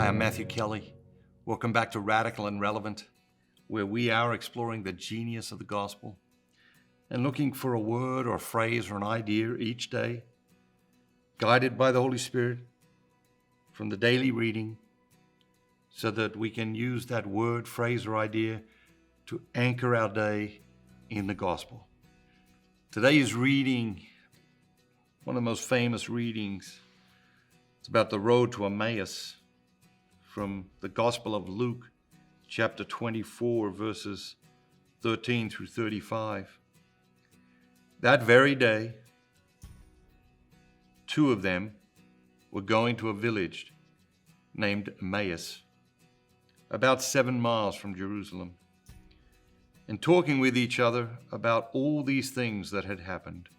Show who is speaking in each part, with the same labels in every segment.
Speaker 1: Hi, I'm Matthew Kelly. Welcome back to Radical and Relevant, where we are exploring the genius of the gospel and looking for a word or a phrase or an idea each day, guided by the Holy Spirit from the daily reading, so that we can use that word, phrase, or idea to anchor our day in the gospel. Today's reading, one of the most famous readings, it's about the road to Emmaus from the Gospel of Luke, chapter 24, verses 13 through 35. That very day, two of them were going to a village named Emmaus, about 7 miles from Jerusalem, and talking with each other about all these things that had happened.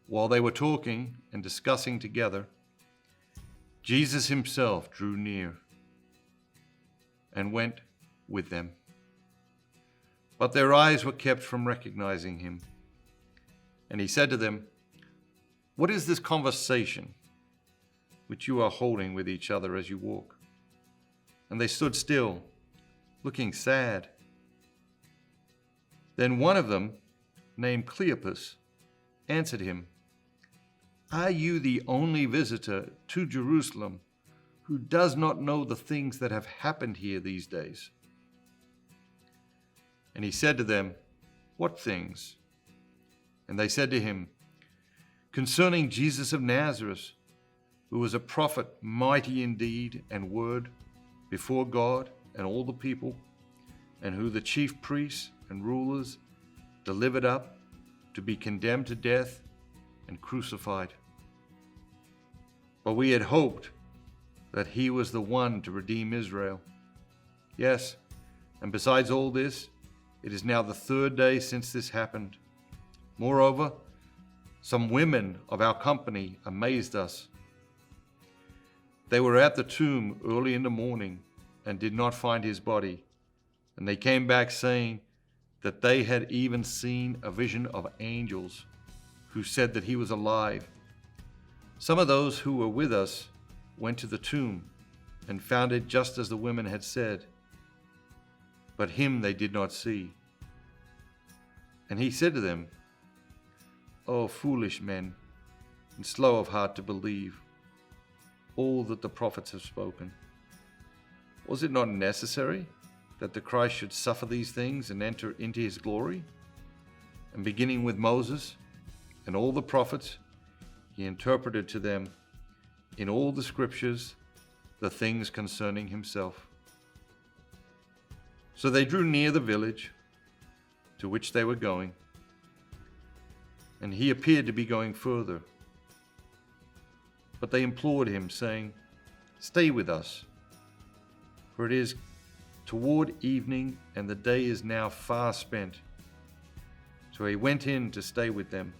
Speaker 1: While they were talking and discussing together, Jesus himself drew near and went with them. But their eyes were kept from recognizing him. And he said to them, "What is this conversation which you are holding with each other as you walk?" And they stood still, looking sad. Then one of them, named Cleopas, answered him, "Are you the only visitor to Jerusalem who does not know the things that have happened here these days?" And he said to them, "What things?" And they said to him, "Concerning Jesus of Nazareth, who was a prophet, mighty in deed and word before God and all the people, and who the chief priests and rulers delivered up to be condemned to death and crucified. But we had hoped that he was the one to redeem Israel. Yes, and besides all this, it is now the 3rd day since this happened. Moreover, some women of our company amazed us. They were at the tomb early in the morning and did not find his body, and they came back saying that they had even seen a vision of angels who said that he was alive. Some of those who were with us went to the tomb and found it just as the women had said, but him they did not see." And he said to them, "O foolish men, and slow of heart to believe all that the prophets have spoken. Was it not necessary that the Christ should suffer these things and enter into his glory? And beginning with Moses and all the prophets, he interpreted to them in all the scriptures the things concerning himself." So they drew near the village to which they were going, and he appeared to be going further. But they implored him, saying, "Stay with us, for it is toward evening, and the day is now far spent." So he went in to stay with them.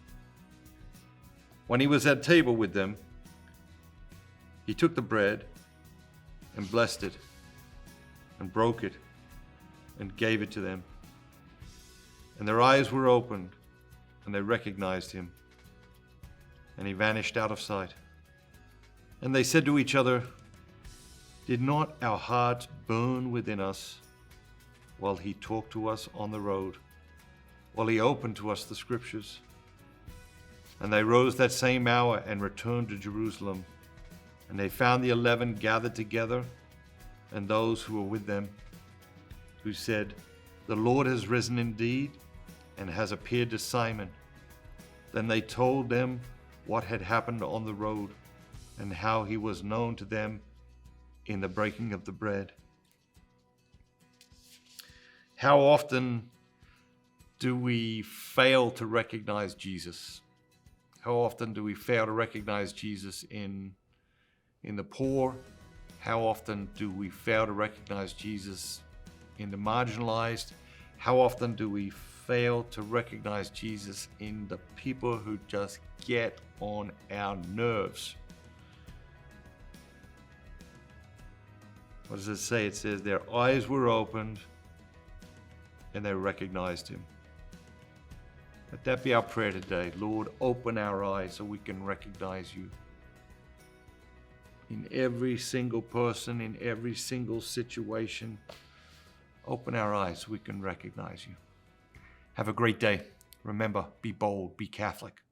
Speaker 1: When he was at table with them, he took the bread and blessed it and broke it and gave it to them. And their eyes were opened and they recognized him, and he vanished out of sight. And they said to each other, "Did not our hearts burn within us while he talked to us on the road, while he opened to us the scriptures?" And they rose that same hour and returned to Jerusalem. And they found the 11 gathered together, and those who were with them, who said, "The Lord has risen indeed and has appeared to Simon." Then they told them what had happened on the road and how he was known to them in the breaking of the bread. How often do we fail to recognize Jesus? How often do we fail to recognize Jesus in the poor? How often do we fail to recognize Jesus in the marginalized? How often do we fail to recognize Jesus in the people who just get on our nerves? What does it say? It says their eyes were opened and they recognized him. Let that be our prayer today. Lord, open our eyes so we can recognize you. in every single person, in every single situation. Open our eyes so we can recognize you. Have a great day. Remember, be bold, be Catholic.